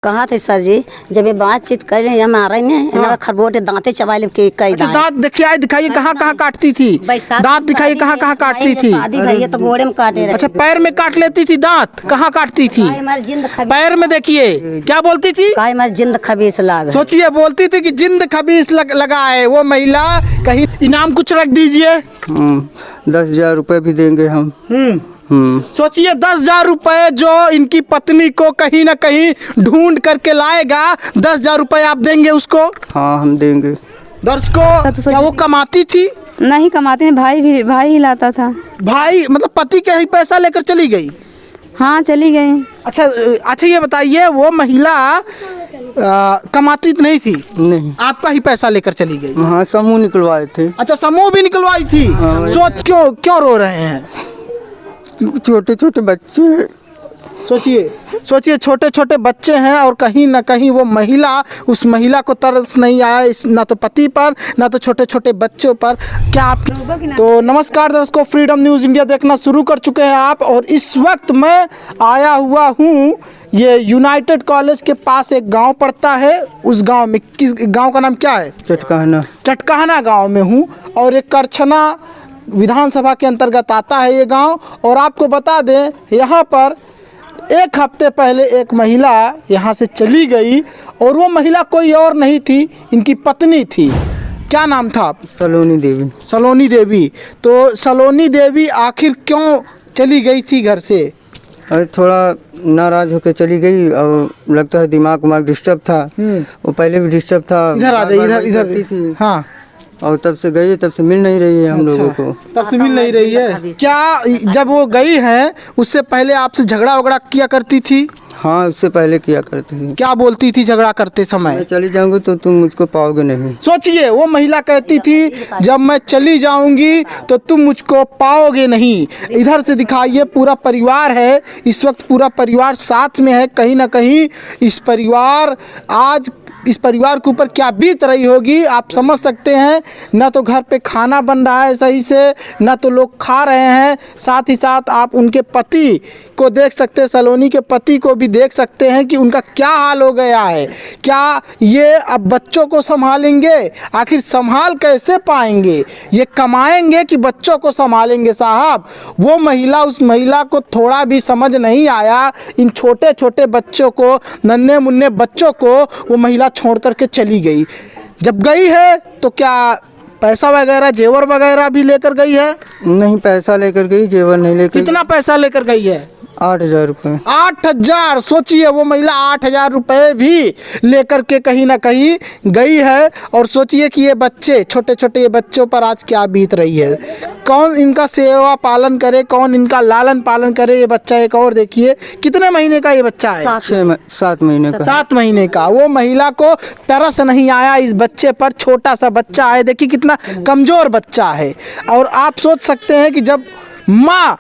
कहा थे सर जी जब ये बातचीत कर रहे हम आ रहे हैं ना खरबोटे दांते चबा ले के कई दांत देखिए दिखाइए कहाँ कहाँ काटती थी। दांत दिखाइए कहाँ कहाँ काटती थी। शादी भई है तो गोड़े में काटे रहे। अच्छा पैर में काट लेती थी। दांत कहाँ काटती थी? हमारी जिंद खबीस पैर में देखिए क्या बोलती थी। का हमारी जिंद खबीस लाग। सोचिए बोलती थी कि जिंद खबीस लगा है वो महिला। कहीं इनाम कुछ रख दीजिए। 10,000 रुपये भी देंगे हम। सोचिए 10,000 रुपए जो इनकी पत्नी को कहीं ना कहीं ढूंढ करके लाएगा। 10,000 रुपए आप देंगे उसको? हाँ हम देंगे। दर्शकों क्या वो कमाती थी? नहीं कमाते हैं, भाई ही लाता था। भाई मतलब पति के ही पैसा लेकर चली गई? हाँ चली गई। अच्छा ये बताइए वो महिला कमाती नहीं थी? नहीं। आपका ही पैसा लेकर चली गई? हाँ समूह निकलवाए थे। अच्छा समूह भी निकलवाई थी। सोच क्यों रो रहे हैं? छोटे छोटे बच्चे। सोचिए छोटे छोटे बच्चे हैं और कहीं ना कहीं वो महिला, उस महिला को तरस नहीं आया ना तो पति पर ना तो छोटे छोटे बच्चों पर। क्या आप तो नमस्कार दर्शकों, फ्रीडम न्यूज़ इंडिया देखना शुरू कर चुके हैं आप। और इस वक्त मैं आया हुआ हूँ ये यूनाइटेड कॉलेज के पास एक गांव पड़ता है। उस गांव में, किस गांव का नाम क्या है? चटकाहना गांव में हूँ और एक करछना विधानसभा के अंतर्गत आता है ये गांव। और आपको बता दें यहाँ पर एक हफ्ते पहले एक महिला यहाँ से चली गई और वो महिला कोई और नहीं थी, इनकी पत्नी थी। क्या नाम था? सलोनी देवी। तो सलोनी देवी आखिर क्यों चली गई थी घर से? अरे थोड़ा नाराज होकर चली गई और लगता है दिमाग डिस्टर्ब था। वो पहले भी डिस्टर्ब था। इधर आ जाइए, इधर थी। हाँ। और तब से गई, तब से मिल नहीं रही है हम लोगों को। तब से मिल नहीं रही है। क्या जब वो गई है उससे पहले आपसे झगड़ा वगड़ा किया करती थी? हाँ उससे पहले किया करती थी। क्या बोलती थी झगड़ा करते समय? मैं चली जाऊंगी तो तुम मुझको पाओगे नहीं। सोचिए वो महिला कहती थी जब मैं चली जाऊंगी तो तुम मुझको पाओगे नहीं। इधर से दिखाइए पूरा परिवार है, इस वक्त पूरा परिवार साथ में है। कहीं ना कहीं इस परिवार के ऊपर क्या बीत रही होगी आप समझ सकते हैं। ना तो घर पे खाना बन रहा है सही से, ना तो लोग खा रहे हैं। साथ ही साथ आप उनके पति को देख सकते हैं, सलोनी के पति को भी देख सकते हैं कि उनका क्या हाल हो गया है। क्या ये अब बच्चों को संभालेंगे? आखिर संभाल कैसे पाएंगे? ये कमाएंगे कि बच्चों को संभालेंगे? साहब वो महिला, उस महिला को थोड़ा भी समझ नहीं आया। इन छोटे छोटे बच्चों को, नन्हे मुन्ने बच्चों को वो महिला छोड़ करके चली गई। जब गई है तो क्या पैसा वगैरह, जेवर वगैरह भी लेकर गई है? नहीं पैसा लेकर गई, जेवर नहीं लेकर। कितना पैसा लेकर गई है? 8,000 रुपये। 8,000। सोचिए वो महिला 8,000 रुपये भी लेकर के कहीं ना कहीं गई है। और सोचिए कि ये बच्चे, छोटे छोटे ये बच्चों पर आज क्या बीत रही है। कौन इनका सेवा पालन करे, कौन इनका लालन पालन करे। ये बच्चा एक और देखिए, कितने महीने का ये बच्चा है? 7 महीने का। 7 महीने का। वो महिला को तरस नहीं आया इस बच्चे पर। छोटा सा बच्चा है, देखिए कितना कमज़ोर बच्चा है। और आप सोच सकते हैं कि जब माँ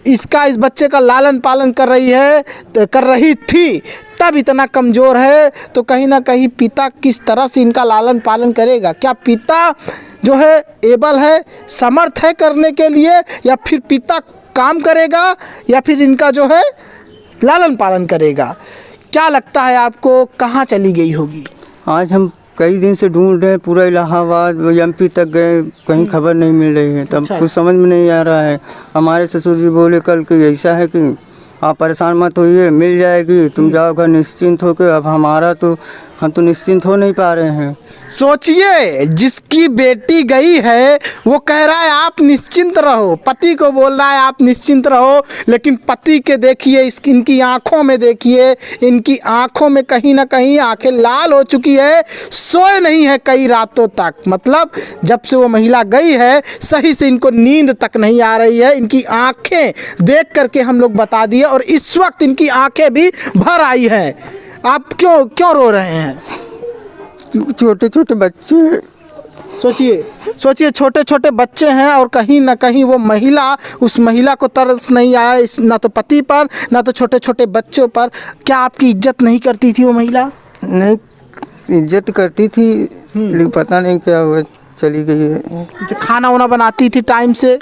इस बच्चे का लालन पालन कर रही थी तब इतना कमज़ोर है, तो कहीं ना कहीं पिता किस तरह से इनका लालन पालन करेगा? क्या पिता जो है एबल है, समर्थ है करने के लिए, या फिर पिता काम करेगा या फिर इनका जो है लालन पालन करेगा? क्या लगता है आपको कहाँ चली गई होगी? आज हम कई दिन से ढूंढ रहे हैं, पूरा इलाहाबाद MP तक गए, कहीं खबर नहीं मिल रही है। तब कुछ समझ में नहीं आ रहा है। हमारे ससुर जी बोले कल कि ऐसा है कि आप परेशान मत होइए, मिल जाएगी, तुम जाओ घर निश्चिंत होकर। अब हम तो निश्चिंत हो नहीं पा रहे हैं। सोचिए जिसकी बेटी गई है वो कह रहा है आप निश्चिंत रहो, पति को बोल रहा है आप निश्चिंत रहो। लेकिन पति के देखिए इनकी आंखों में, देखिए इनकी आंखों में कहीं ना कहीं आंखें लाल हो चुकी है। सोए नहीं है कई रातों तक। मतलब जब से वो महिला गई है सही से इनको नींद तक नहीं आ रही है। इनकी आंखें देख करके हम लोग बता दिए और इस वक्त इनकी आंखें भी भर आई हैं। आप क्यों रो रहे हैं? छोटे छोटे बच्चे। सोचिए छोटे छोटे बच्चे हैं और कहीं ना कहीं वो महिला, उस महिला को तरस नहीं आया ना तो पति पर ना तो छोटे छोटे बच्चों पर। क्या आपकी इज्जत नहीं करती थी वो महिला? नहीं इज्जत करती थी, लेकिन पता नहीं क्या हुआ, चली गई है। खाना वाना बनाती थी टाइम से?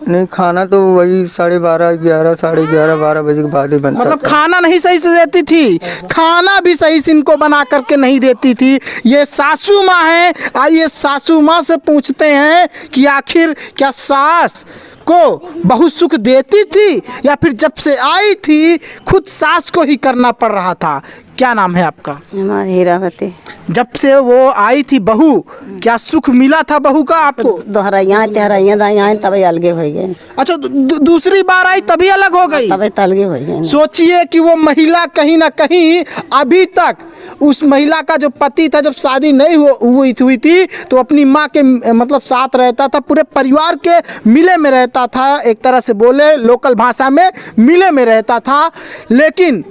नहीं, खाना तो वही 12:30, 11, 11:30, 12 बजे के बाद ही बनता मतलब था। खाना नहीं सही से देती थी, खाना भी सही से इनको बना करके नहीं देती थी। ये सासू माँ है। आइए सासू माँ से पूछते हैं कि आखिर क्या सास को बहुत सुख देती थी या फिर जब से आई थी खुद सास को ही करना पड़ रहा था। क्या नाम है आपका? हमारी हीरावती। जब से वो आई थी बहू, क्या सुख मिला था बहू का आपको? दोहराइयाँ तेहराइयाँ दाइयाँ तभी अलगे हो गए, अच्छा, दूसरी बार आई तभी अलग हो गई। तभी अलगे हो गए। सोचिए कि वो महिला कहीं ना कहीं अभी तक उस महिला का जो पति था, जब शादी नहीं हुई थी तो अपनी माँ के मतलब साथ रहता था, पूरे परिवार के मिले में रहता था, एक तरह से बोले लोकल भाषा में मिले में रहता था। लेकिन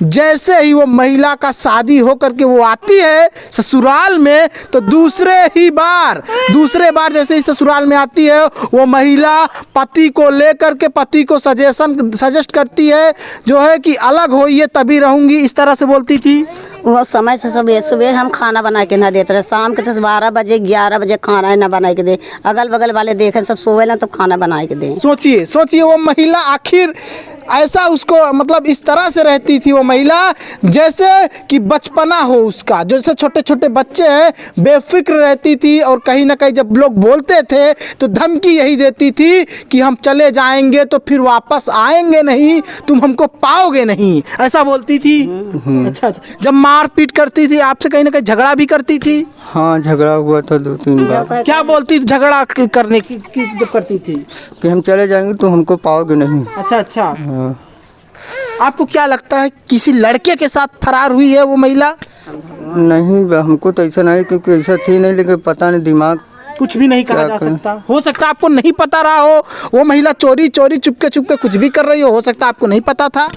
जैसे ही वो महिला का शादी होकर के वो आती है ससुराल में, तो दूसरे बार जैसे ही ससुराल में आती है वो महिला पति को लेकर के पति को सजेस्ट करती है जो है कि अलग होइए तभी रहूंगी, इस तरह से बोलती थी। वो समय से सुबह हम खाना बना के ना देते रहे, शाम के 12 बजे 11 बजे खाना ना बना के दे, अगल बगल वाले देखे सब सोए ना तो खाना बना के दे। सोचिए वो महिला आखिर ऐसा उसको मतलब इस तरह से रहती थी वो महिला जैसे कि बचपना हो उसका, जैसे छोटे छोटे बच्चे हैं बेफिक्र रहती थी। और कहीं ना कहीं जब लोग बोलते थे तो धमकी यही देती थी कि हम चले जाएंगे तो फिर वापस आएंगे नहीं, तुम हमको पाओगे नहीं, ऐसा बोलती थी। अच्छा, जब मारपीट करती थी आपसे कहीं ना कहीं झगड़ा भी करती थी? हाँ, झगड़ा हुआ था 2-3 बार। क्या बोलती थी झगड़ा करने की जब करती थी? कि हम चले जाएंगे तो हमको पाओगे नहीं। अच्छा। हाँ। आपको क्या लगता है किसी लड़के के साथ फरार हुई है वो महिला? नहीं, हमको तो ऐसा नहीं, क्योंकि ऐसा थी नहीं, लेकिन पता नहीं दिमाग कुछ भी नहीं कहा जा सकता। हो सकता है आपको नहीं पता रहा हो, वो महिला चोरी चुपके कुछ भी कर रही हो सकता है आपको नहीं पता था।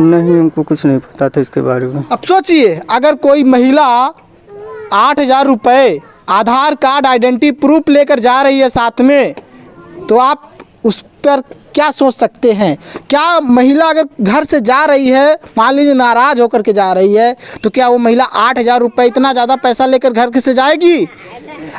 नहीं, हमको कुछ नहीं पता था इसके बारे में। अब सोचिए अगर कोई महिला 8,000 रुपये आधार कार्ड आइडेंटिटी प्रूफ लेकर जा रही है साथ में, तो आप उस पर क्या सोच सकते हैं? क्या महिला अगर घर से जा रही है, मान लीजिए नाराज होकर के जा रही है, तो क्या वो महिला 8,000 रुपये इतना ज़्यादा पैसा लेकर घर से जाएगी?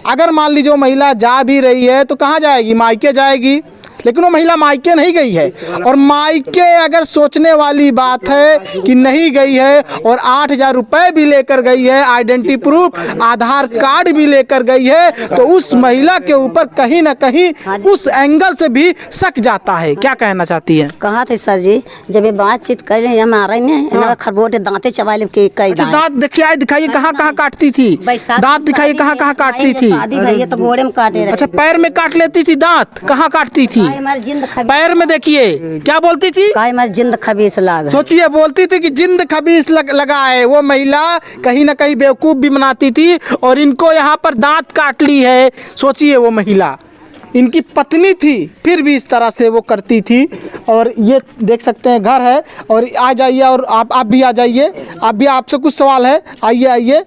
अगर मान लीजिए वो महिला जा भी रही है तो कहाँ जाएगी? मायके जाएगी। लेकिन वो महिला मायके नहीं गई है, और मायके अगर सोचने वाली बात है कि नहीं गई है और 8,000 रुपये भी लेकर गई है, आइडेंटिटी प्रूफ आधार कार्ड भी लेकर गई है, तो उस महिला के ऊपर कहीं ना कहीं उस एंगल से भी शक जाता है। क्या कहना चाहती है? कहा थे सर जी जब ये बातचीत कर रहे हम आ रहे हैं खरबोटे दांते चबा ले के कई दांत दिखाइए कहाँ काटती थी? दांत दिखाइए कहाँ काटती थी? शादी भई तो घोड़े में काटे। अच्छा, पैर में काट लेती थी दांत? कहाँ काटती थी? पैर में देखिए क्या बोलती थी? जिंद खबीस लगा। सोचिए बोलती थी कि जिंद खबीस लगा है। वो महिला कहीं ना कहीं बेवकूफ़ भी बनाती थी और इनको यहाँ पर दांत काट ली है। सोचिए वो महिला इनकी पत्नी थी फिर भी इस तरह से वो करती थी। और ये देख सकते हैं घर है, और आ जाइए और आप भी आ जाइए, आप भी, आपसे कुछ सवाल है, आइए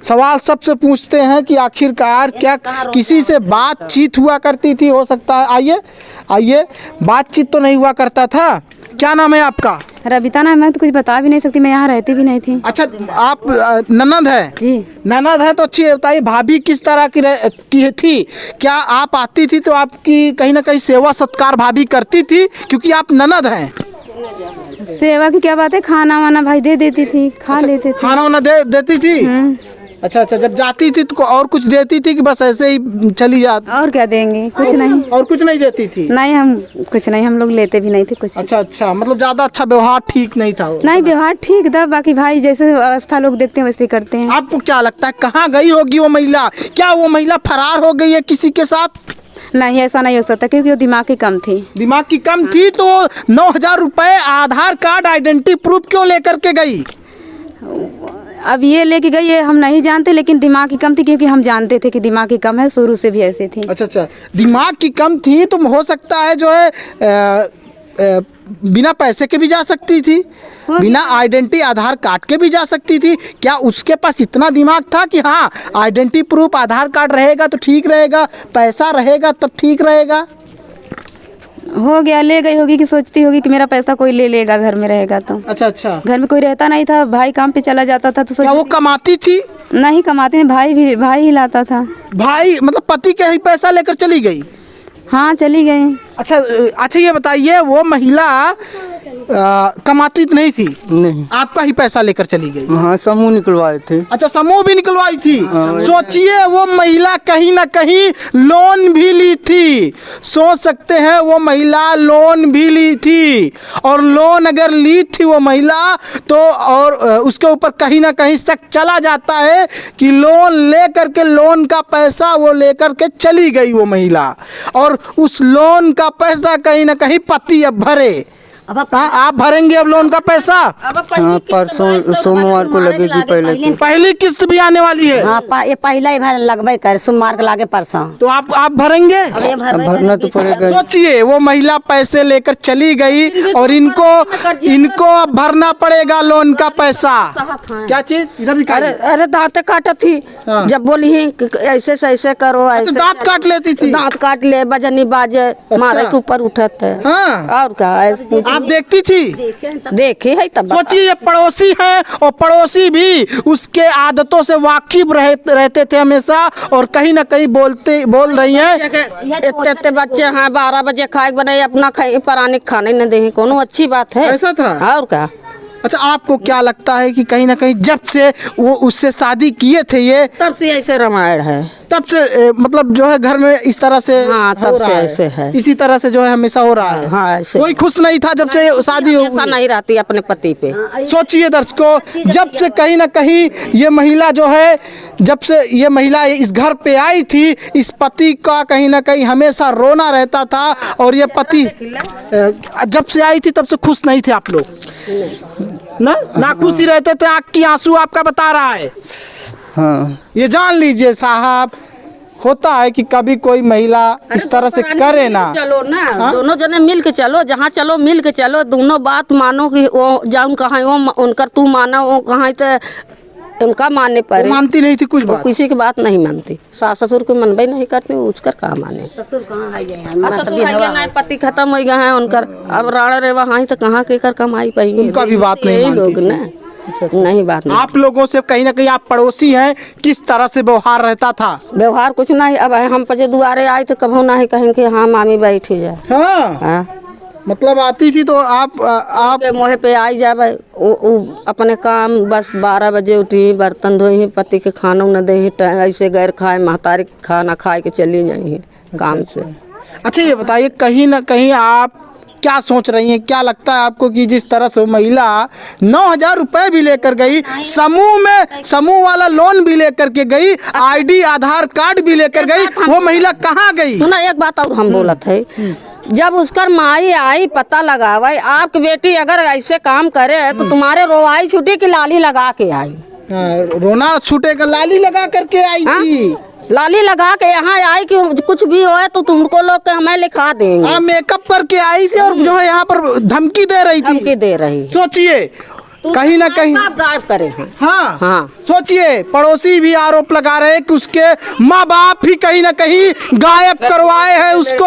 सवाल सबसे पूछते हैं कि आखिरकार क्या किसी से बातचीत हुआ करती थी? हो सकता है आइए बातचीत तो नहीं हुआ करता था। क्या नाम है आपका? रबिता नाम है। तो कुछ बता भी नहीं सकती, मैं यहाँ रहती भी नहीं थी। अच्छा, आप ननद है? जी ननद है। तो अच्छी बताइए भाभी किस तरह की थी? क्या आप आती थी तो आपकी कहीं ना कहीं सेवा सत्कार भाभी करती थी क्योंकि आप ननद हैं? सेवा की क्या बात है, खाना वाना भाई दे देती थी, खा लेते थे। खाना वाना देती थी? अच्छा, जब जाती थी तो और कुछ देती थी कि बस ऐसे ही चली जाती? और क्या देंगे, कुछ नहीं। और कुछ नहीं देती थी? नहीं, हम कुछ नहीं, हम लोग लेते भी नहीं थे कुछ। अच्छा, मतलब ज्यादा अच्छा व्यवहार ठीक नहीं था? नहीं, व्यवहार ठीक था, बाकी भाई जैसे अवस्था लोग देखते हैं वैसे करते हैं। आपको क्या लगता है कहाँ गई होगी वो महिला? क्या वो महिला फरार हो गई है किसी के साथ? नहीं, ऐसा नहीं हो सकता क्योंकि वो दिमाग की कम थी। दिमाग की कम थी तो 9,000 रुपये आधार कार्ड आइडेंटिटी प्रूफ क्यों लेकर के गई? अब ये लेके गई है हम नहीं जानते, लेकिन दिमाग की कम थी क्योंकि हम जानते थे कि दिमाग की कम है, शुरू से भी ऐसे थी। अच्छा, दिमाग की कम थी तो हो सकता है जो है बिना पैसे के भी जा सकती थी, बिना आइडेंटिटी आधार कार्ड के भी जा सकती थी। क्या उसके पास इतना दिमाग था कि हाँ आइडेंटिटी प्रूफ आधार कार्ड रहेगा तो ठीक रहेगा, पैसा रहेगा तब ठीक रहेगा? हो गया, ले गई होगी कि सोचती होगी कि मेरा पैसा कोई ले लेगा घर में रहेगा तो। अच्छा, घर में कोई रहता नहीं था, भाई काम पे चला जाता था तो क्या वो कमाती थी? नहीं कमाते हैं, भाई ही लाता था। भाई मतलब पति के ही पैसा लेकर चली गई? हाँ, चली गई। अच्छा अच्छा, ये बताइए वो महिला कमाती नहीं थी, नहीं, आपका ही पैसा लेकर चली गई? हाँ समूह निकलवाए थे। अच्छा, समूह भी निकलवाई थी। सोचिए वो महिला कहीं ना कहीं लोन भी ली थी, सोच सकते हैं वो महिला लोन भी ली थी, और लोन अगर ली थी वो महिला तो और उसके ऊपर कहीं ना कहीं शक चला जाता है कि लोन लेकर के लोन का पैसा वो लेकर के चली गई वो महिला, और उस लोन का पैसा कहीं ना कहीं पति अब भरे। अब आप भरेंगे अब लोन का पैसा? हाँ, परसों सोमवार को लगेगी पहली किस्त भी आने वाली है। हाँ, ये पहला ही भाई लगभग कर सोमवार के लागे परसों। तो आप भरेंगे? अब भरना तो पड़ेगा। सोचिए वो महिला पैसे लेकर चली गई और इनको अब भरना पड़ेगा लोन का पैसा। क्या चीज? इधर दिखाइए। अरे दांत काटा थी, हाँ। जब बोली है कि ऐसे से ऐसे करो, अच्छा, ऐसे दांत काट लेती थी? दांत काट ले, बजनी बाजे, मारे के ऊपर उठत है। हाँ। और क्या आप देखती थी? देखे है तब। सोचिए ये पड़ोसी हैं और पड़ोसी भी उसके आदतों से वाकिफ रहते थे हमेशा, और कहीं ना कहीं बोल रही हैं इतने बच्चे हैं, 12 बजे खाए बने, अपना पराने खाने न दे, कोनो अच्छी बात है? ऐसा था? और क्या। अच्छा, आपको क्या लगता है कि कहीं ना कहीं जब से वो उससे शादी किए थे ये तब से ऐसे रामायण है, तब से मतलब जो है घर में इस तरह से हाँ, हो तब रहा से है। ऐसे है। इसी तरह से जो है हमेशा हो रहा है। हाँ, ऐसे कोई खुश नहीं था जब से शादी हो ऐसा गई। नहीं रहती अपने पति पे। सोचिए दर्शकों, जब से कहीं ना कहीं ये महिला जो है, जब से ये महिला इस घर पे आई थी, इस पति का कहीं ना कहीं हमेशा रोना रहता था, और ये पति जब से आई थी तब से खुश नहीं थे आप लोग ना खुशी रहते थे, आँख की आंसू आपका बता रहा है। हाँ, ये जान लीजिए साहब, होता है कि कभी कोई महिला इस तरह से करे ना। चलो ना, दोनों जने मिल के चलो, जहाँ चलो मिल के चलो, दोनों बात मानो कि वो जाऊन कहाँ वो उनकर तू माना, वो कहाँ तो उनका मानने पर मानती नहीं थी कुछ बात। किसी की बात नहीं मानती, सास ससुर की मनबे नहीं करती, उसका कहाँ माने। ससुर कहाँ है ये? ससुर है नहीं, पति खत्म हो गया है उनकर, अब राणा रे वहाँ तो कहाँ के कर कमाई पाएंगे, उनका भी बात नहीं मानती लोग ना। नहीं बात नहीं। आप लोगों से कहीं ना कहीं आप पड़ोसी हैं, किस तरह से व्यवहार रहता था? व्यवहार कुछ नहीं, अब हम पचे दुआरे आए तो कभी नहीं कहेंगे हाँ मामी बैठी जाए। हाँ, हाँ, मतलब आती थी तो आप के मोहे पे आई जाए, अपने काम बस 12 बजे उठी, बर्तन धोई, पति के खाना न दे, ऐसे गैर खाए, महतारी खाना खाए के चली जाई काम से। अच्छा, ये बताइए कहीं ना कहीं आप क्या सोच रही हैं, क्या लगता है आपको कि जिस तरह से वो महिला 9,000 रुपए भी लेकर गई, समूह वाला लोन भी लेकर के गई, आईडी आधार कार्ड भी लेकर गई, वो महिला कहाँ गई? सुना एक बात और हम बोलत है, जब उसकर माई आई पता लगावे, आपकी बेटी अगर ऐसे काम करे तो तुम्हारे रोवाई छुटी की लाली लगा के आई। रोना छूटेगा, लाली लगा करके आई थी। लाली लगा के यहाँ आई कि कुछ भी हो तो तुमको लोग के हमें लिखा देंगे। हाँ, मेकअप करके आई थी और जो है यहाँ पर धमकी दे रही थी। धमकी दे रही। सोचिए कहीं ना कहीं आप गायब करे हैं। हाँ हाँ, सोचिए पड़ोसी भी आरोप लगा रहे हैं कि उसके माँ बाप भी कहीं ना कहीं गायब करवाए हैं उसको,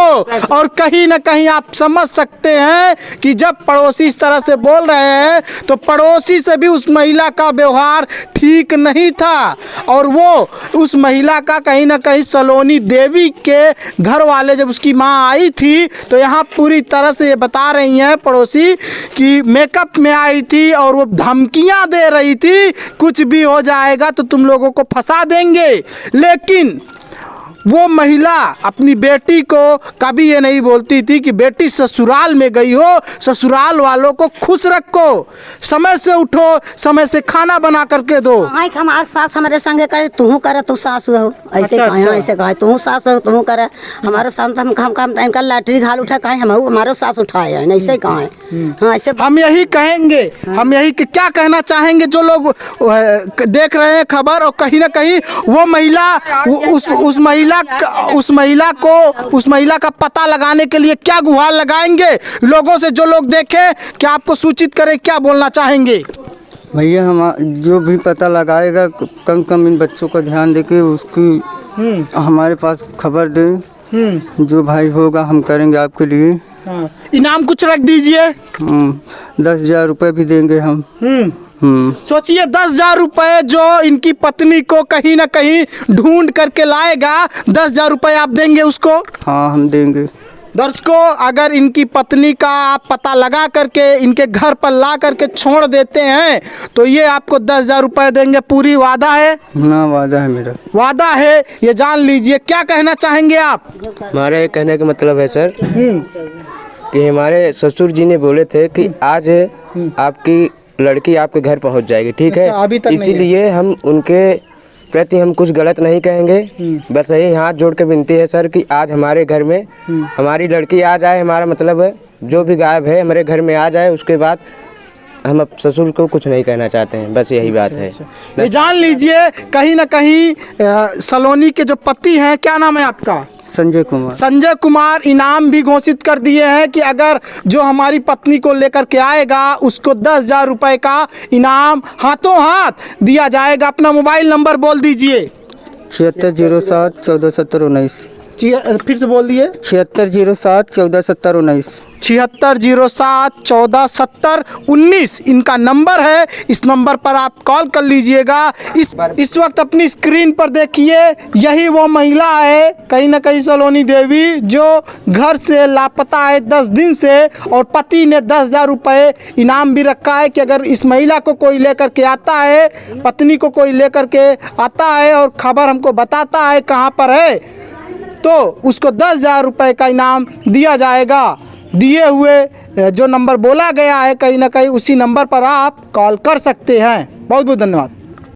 और कहीं ना कहीं आप समझ सकते हैं कि जब पड़ोसी इस तरह से बोल रहे हैं तो पड़ोसी से भी उस महिला का व्यवहार ठीक नहीं था, और वो उस महिला का कहीं ना कहीं सलोनी देवी के घर वाले जब उसकी माँ आई थी तो यहाँ पूरी तरह से ये बता रही हैं पड़ोसी कि मेकअप में आई थी और वो धमकियां दे रही थी, कुछ भी हो जाएगा तो तुम लोगों को फंसा देंगे। लेकिन वो महिला अपनी बेटी को कभी ये नहीं बोलती थी कि बेटी ससुराल में गई हो, ससुराल वालों को खुश रखो, समय से उठो, समय से खाना बना करके दो। हमारे सास हमारे संगे करे, तू करे, तू सास हो ऐसे अच्छा, कहे, अच्छा। ऐसे कहे तू सास हो, तू करे हमारे साथ हम काम इनका लैटरी घाल उठा कहे हम हमारे सास उठाए हैं, ऐसे कहे। हाँ, ऐसे हम यही कहेंगे, हम यही क्या कहना चाहेंगे जो लोग देख रहे हैं खबर, और कहीं ना कहीं वो महिला उस महिला का पता लगाने के लिए क्या गुहार लगाएंगे लोगों से, जो लोग देखें क्या आपको सूचित करें, क्या बोलना चाहेंगे? भैया हम जो भी पता लगाएगा कम कम इन बच्चों का ध्यान देके उसकी हमारे पास खबर दें, जो भाई होगा हम करेंगे आपके लिए। हाँ। इनाम कुछ रख दीजिए। 10,000 रुपये भी देंगे हम। सोचिए 10,000 रुपए जो इनकी पत्नी को कहीं ना कहीं ढूंढ करके लाएगा, 10,000 रुपए आप देंगे उसको? हाँ, हम देंगे। दर्शकों, अगर इनकी पत्नी का आप पता लगा करके इनके घर पर ला करके छोड़ देते हैं तो ये आपको 10,000 रुपये देंगे। पूरी वादा है? ना वादा है मेरा। वादा है, ये जान लीजिए। क्या कहना चाहेंगे आप? हमारा ये कहने का मतलब है सर कि हमारे ससुर जी ने बोले थे कि आज आपकी लड़की आपके घर पहुंच जाएगी, ठीक है। अच्छा, अभी तक नहीं है। इसीलिए हम उनके प्रति हम कुछ गलत नहीं कहेंगे। बस यही हाथ जोड़ के विनती है सर कि आज हमारे घर में हमारी लड़की आ जाए। हमारा मतलब है जो भी गायब है हमारे घर में आ जाए, उसके बाद हम अब ससुर को कुछ नहीं कहना चाहते हैं। बस यही बात है। ये जान लीजिए, कहीं ना कहीं सलोनी के जो पति हैं, क्या नाम है आपका? संजय कुमार। संजय कुमार इनाम भी घोषित कर दिए हैं कि अगर जो हमारी पत्नी को लेकर के आएगा उसको 10,000 रुपये का इनाम हाथों हाथ दिया जाएगा। अपना मोबाइल नंबर बोल दीजिए। 7607 1470 19। फिर से बोल दिए। 7607 1470 19। 7607 1470 19 इनका नंबर है। इस नंबर पर आप कॉल कर लीजिएगा। इस वक्त अपनी स्क्रीन पर देखिए, यही वो महिला है कहीं ना कहीं सलोनी देवी, जो घर से लापता है 10 दिन से, और पति ने 10,000 रुपये इनाम भी रखा है कि अगर इस महिला को कोई लेकर के आता है, पत्नी को कोई लेकर के आता है और खबर हमको बताता है कहाँ पर है, तो उसको 10,000 रुपये का इनाम दिया जाएगा। दिए हुए जो नंबर बोला गया है कहीं ना कहीं उसी नंबर पर आप कॉल कर सकते हैं। बहुत बहुत धन्यवाद।